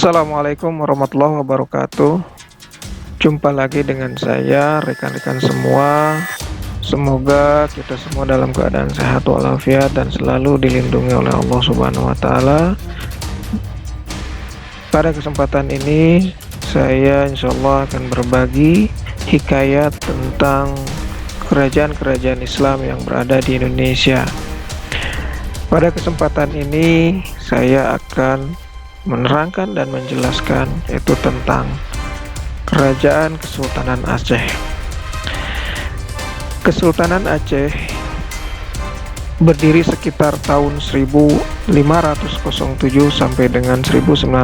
Assalamualaikum warahmatullahi wabarakatuh. Jumpa lagi dengan saya, rekan-rekan semua. Semoga kita semua dalam keadaan sehat walafiat dan selalu dilindungi oleh Allah Subhanahu wa taala. Pada kesempatan ini, saya insya Allah akan berbagi hikayat tentang kerajaan-kerajaan Islam yang berada di Indonesia. Pada kesempatan ini, saya akan menerangkan dan menjelaskan yaitu tentang Kerajaan Kesultanan Aceh. Kesultanan Aceh berdiri sekitar tahun 1507 sampai dengan 1903.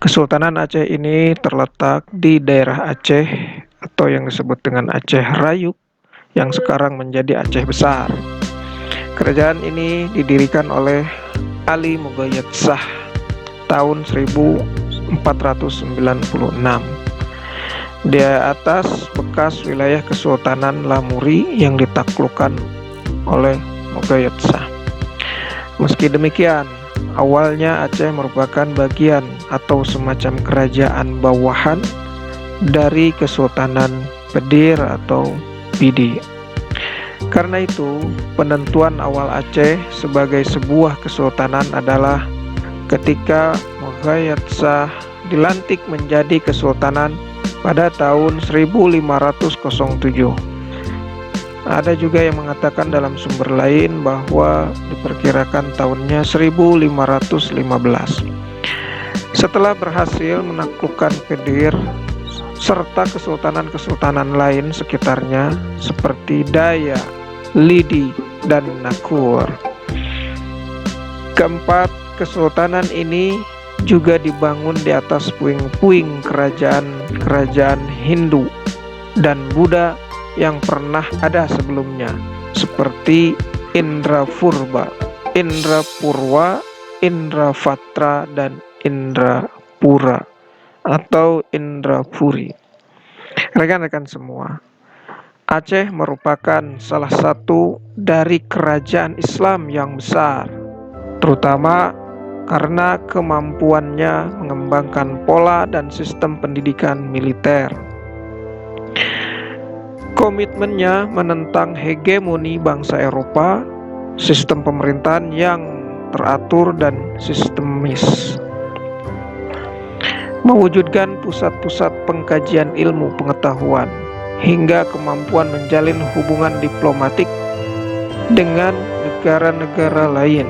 Kesultanan Aceh ini terletak di daerah Aceh atau yang disebut dengan Aceh Rayuk yang sekarang menjadi Aceh Besar. Kerajaan ini didirikan oleh Ali Mughayat Shah tahun 1496. Di atas bekas wilayah Kesultanan Lamuri yang ditaklukkan oleh Mughayat Shah. Meski demikian, awalnya Aceh merupakan bagian atau semacam kerajaan bawahan dari Kesultanan Pedir atau Pidi. Karena itu, penentuan awal Aceh sebagai sebuah kesultanan adalah ketika Mughayat Shah dilantik menjadi kesultanan pada tahun 1507. Ada juga yang mengatakan dalam sumber lain bahwa diperkirakan tahunnya 1515. Setelah berhasil menaklukkan Pedir serta kesultanan-kesultanan lain sekitarnya seperti Daya, Lidi, dan Nakur. Keempat kesultanan ini juga dibangun di atas puing-puing kerajaan-kerajaan Hindu dan Buddha yang pernah ada sebelumnya seperti Indrapurba, Indrapurwa, Indrapatra, dan Indrapura atau Indrapuri. Rekan-rekan semua, Aceh merupakan salah satu dari kerajaan Islam yang besar, terutama karena kemampuannya mengembangkan pola dan sistem pendidikan militer. Komitmennya menentang hegemoni bangsa Eropa, sistem pemerintahan yang teratur dan sistemis, mewujudkan pusat-pusat pengkajian ilmu pengetahuan, hingga kemampuan menjalin hubungan diplomatik dengan negara-negara lain.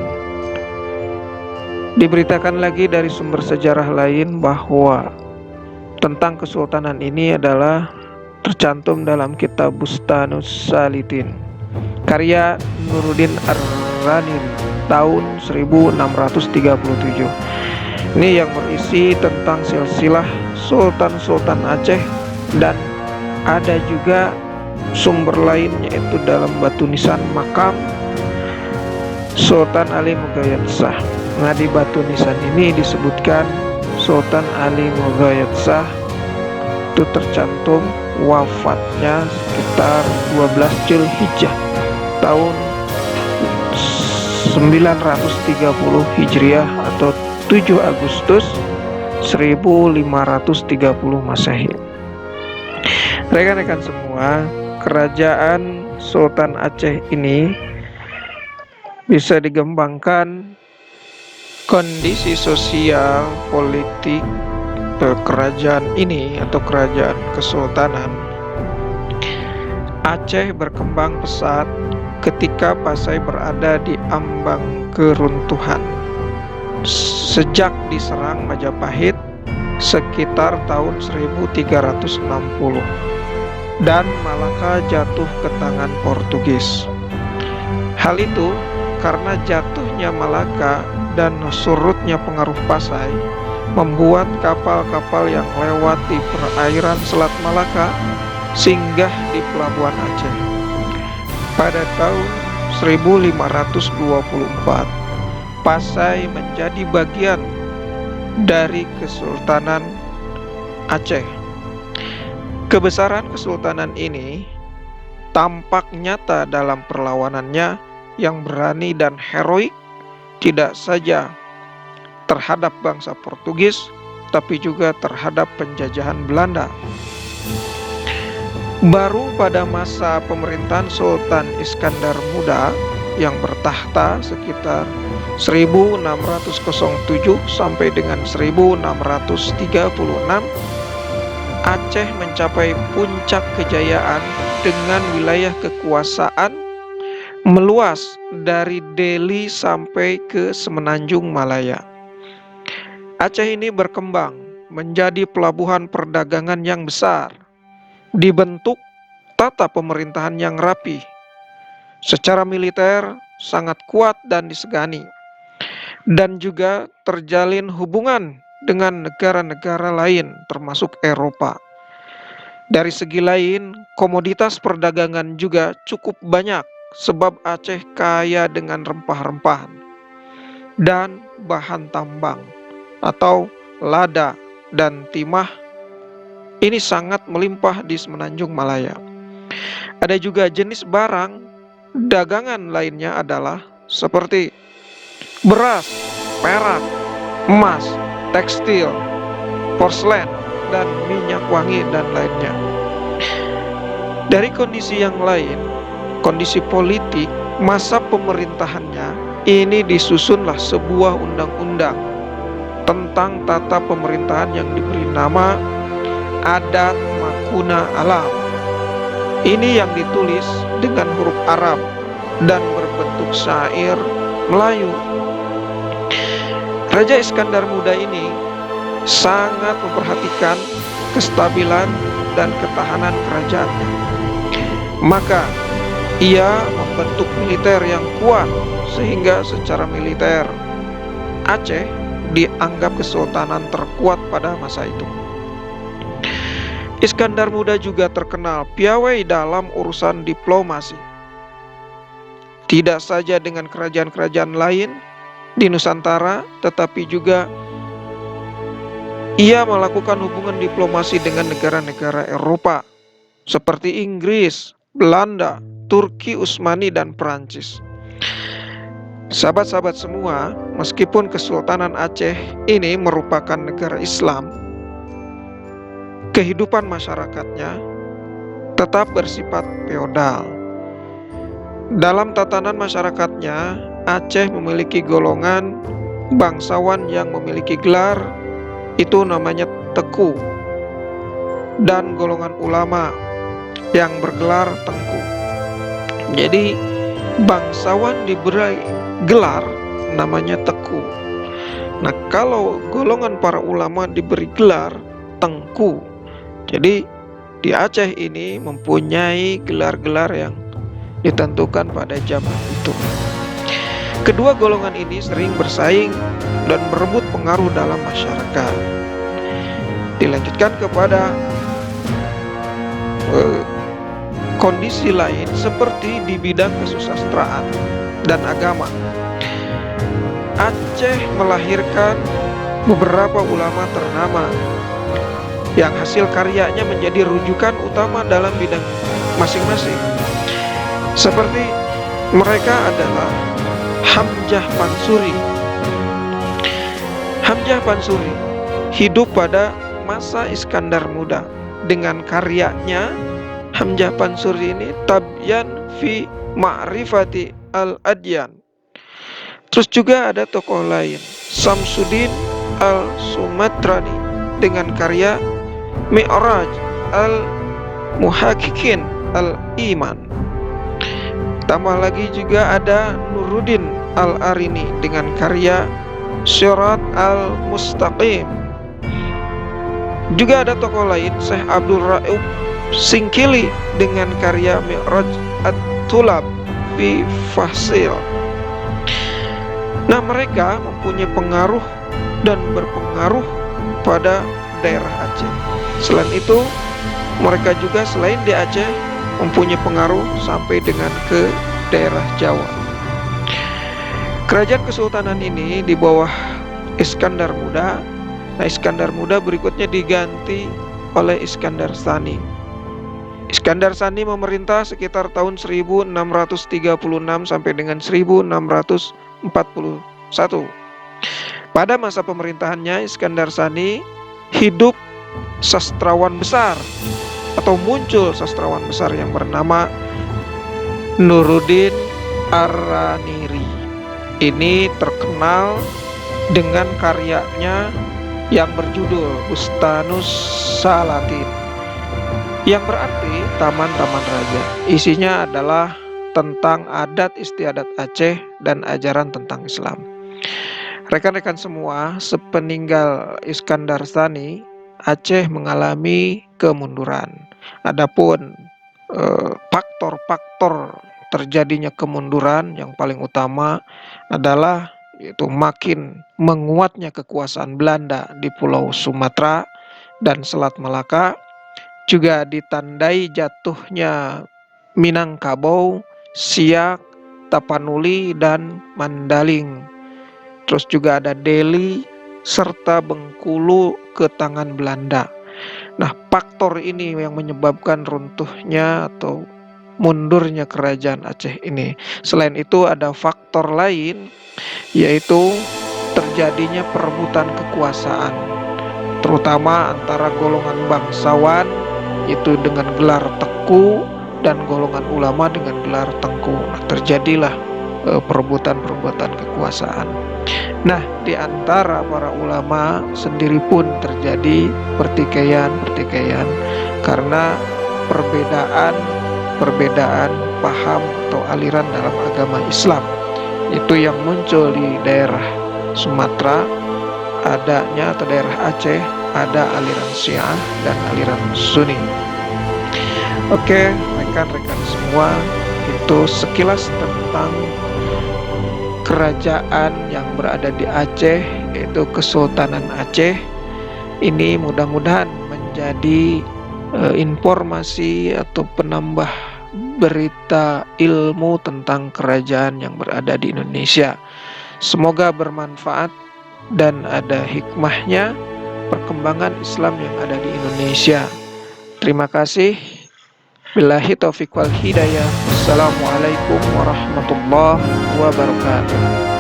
Diberitakan lagi dari sumber sejarah lain bahwa tentang kesultanan ini adalah tercantum dalam kitab Bustanus Salitin karya Nuruddin Ar-Raniri tahun 1637. Ini yang berisi tentang silsilah Sultan-Sultan Aceh, dan ada juga sumber lain yaitu dalam batu nisan makam Sultan Ali Mughayat Shah. Nah, di batu nisan ini disebutkan Sultan Ali Mughayat Shah itu tercantum wafatnya sekitar 12 Zulhijjah tahun 930 Hijriah atau 7 Agustus 1530 Masehi. Rekan-rekan semua, kerajaan Sultan Aceh ini bisa digembangkan kondisi sosial, politik kerajaan ini atau kerajaan kesultanan Aceh berkembang pesat ketika Pasai berada di ambang keruntuhan. Sejak diserang Majapahit sekitar tahun 1360 dan Malaka jatuh ke tangan Portugis. Hal itu karena jatuhnya Malaka dan surutnya pengaruh Pasai membuat kapal-kapal yang lewat di perairan Selat Malaka singgah di pelabuhan Aceh. Pada tahun 1524 Pasai menjadi bagian dari Kesultanan Aceh. Kebesaran kesultanan ini tampak nyata dalam perlawanannya yang berani dan heroik, tidak saja terhadap bangsa Portugis, tapi juga terhadap penjajahan Belanda. Baru pada masa pemerintahan Sultan Iskandar Muda yang bertahta sekitar 1607 sampai dengan 1636, Aceh mencapai puncak kejayaan dengan wilayah kekuasaan meluas dari Delhi sampai ke Semenanjung Malaya. Aceh ini berkembang menjadi pelabuhan perdagangan yang besar, dibentuk tata pemerintahan yang rapi, secara militer sangat kuat dan disegani, dan juga terjalin hubungan dengan negara-negara lain termasuk Eropa. Dari segi lain, komoditas perdagangan juga cukup banyak sebab Aceh kaya dengan rempah-rempah dan bahan tambang atau lada dan timah. Ini sangat melimpah di Semenanjung Malaya. Ada juga jenis barang dagangan lainnya adalah seperti beras, perak, emas, tekstil, porselen, dan minyak wangi dan lainnya. Dari kondisi yang lain, kondisi politik, masa pemerintahannya ini disusunlah sebuah undang-undang tentang tata pemerintahan yang diberi nama Adat Makuna Alam. Ini yang ditulis dengan huruf Arab dan berbentuk syair Melayu. Raja Iskandar Muda ini sangat memperhatikan kestabilan dan ketahanan kerajaannya. Maka ia membentuk militer yang kuat sehingga secara militer Aceh dianggap kesultanan terkuat pada masa itu. Iskandar Muda juga terkenal piawai dalam urusan diplomasi. Tidak saja dengan kerajaan-kerajaan lain di Nusantara, tetapi juga ia melakukan hubungan diplomasi dengan negara-negara Eropa seperti Inggris, Belanda, Turki Utsmani, dan Perancis. Sahabat-sahabat semua, meskipun Kesultanan Aceh ini merupakan negara Islam, kehidupan masyarakatnya tetap bersifat feodal. Dalam tatanan masyarakatnya, Aceh memiliki golongan bangsawan yang memiliki gelar, itu namanya teku, dan golongan ulama yang bergelar tengku. Jadi bangsawan diberi gelar namanya teku. Nah, kalau golongan para ulama diberi gelar tengku. Jadi di Aceh ini mempunyai gelar-gelar yang ditentukan pada zaman itu. Kedua golongan ini sering bersaing dan berebut pengaruh dalam masyarakat. Dilanjutkan kepada kondisi lain seperti di bidang kesusastraan dan agama. Aceh melahirkan beberapa ulama ternama yang hasil karyanya menjadi rujukan utama dalam bidang masing-masing. Seperti mereka adalah Hamzah Pansuri. Hamzah Pansuri hidup pada masa Iskandar Muda. Dengan karyanya, Hamzah Pansuri ini Tabyan fi Ma'rifati al-Adyan. Terus juga ada tokoh lain, Samsuddin al-Sumatrani dengan karya Mi'raj al-Muhaqqiqin al-Iman. Tambah lagi juga ada Nuruddin al-Arini dengan karya Syirat al-Mustaqim. Juga ada tokoh lain, Syekh Abdul Rauf Singkili dengan karya Mi'raj at-Tulab fi Fahsil. Nah, mereka mempunyai pengaruh dan berpengaruh pada daerah Aceh. Selain itu, mereka juga selain di Aceh mempunyai pengaruh sampai dengan ke daerah Jawa. Kerajaan kesultanan ini di bawah Iskandar Muda. Nah, Iskandar Muda berikutnya diganti oleh Iskandar Tsani. Iskandar Tsani memerintah sekitar tahun 1636 sampai dengan 1641. Pada masa pemerintahannya Iskandar Sani hidup sastrawan besar atau muncul sastrawan besar yang bernama Nuruddin Ar-Raniri. Ini terkenal dengan karyanya yang berjudul Bustanus Salatin, yang berarti taman-taman raja. Isinya adalah tentang adat istiadat Aceh dan ajaran tentang Islam. Rekan-rekan semua, sepeninggal Iskandar Sani, Aceh mengalami kemunduran. Adapun faktor-faktor terjadinya kemunduran yang paling utama adalah yaitu makin menguatnya kekuasaan Belanda di Pulau Sumatera dan Selat Malaka, juga ditandai jatuhnya Minangkabau, Siak, Tapanuli, dan Mandaling. Terus juga ada Delhi serta Bengkulu ke tangan Belanda. Nah, faktor ini yang menyebabkan runtuhnya atau mundurnya kerajaan Aceh ini. Selain itu ada faktor lain, yaitu terjadinya perebutan kekuasaan, terutama antara golongan bangsawan itu dengan gelar Teku dan golongan ulama dengan gelar Tengku. Nah, terjadilah perebutan-perebutan kekuasaan. Nah, di antara para ulama sendiri pun terjadi pertikaian-pertikaian karena perbedaan paham atau aliran dalam agama Islam. Itu yang muncul di daerah Sumatera adanya, atau daerah Aceh ada aliran Syiah dan aliran Sunni. Oke, rekan-rekan semua, itu sekilas tentang kerajaan yang berada di Aceh, yaitu Kesultanan Aceh. Ini mudah-mudahan menjadi informasi atau penambah berita ilmu tentang kerajaan yang berada di Indonesia. Semoga bermanfaat dan ada hikmahnya perkembangan Islam yang ada di Indonesia. Terima kasih. Billahi taufiq wal hidayah. Assalamualaikum warahmatullahi wabarakatuh.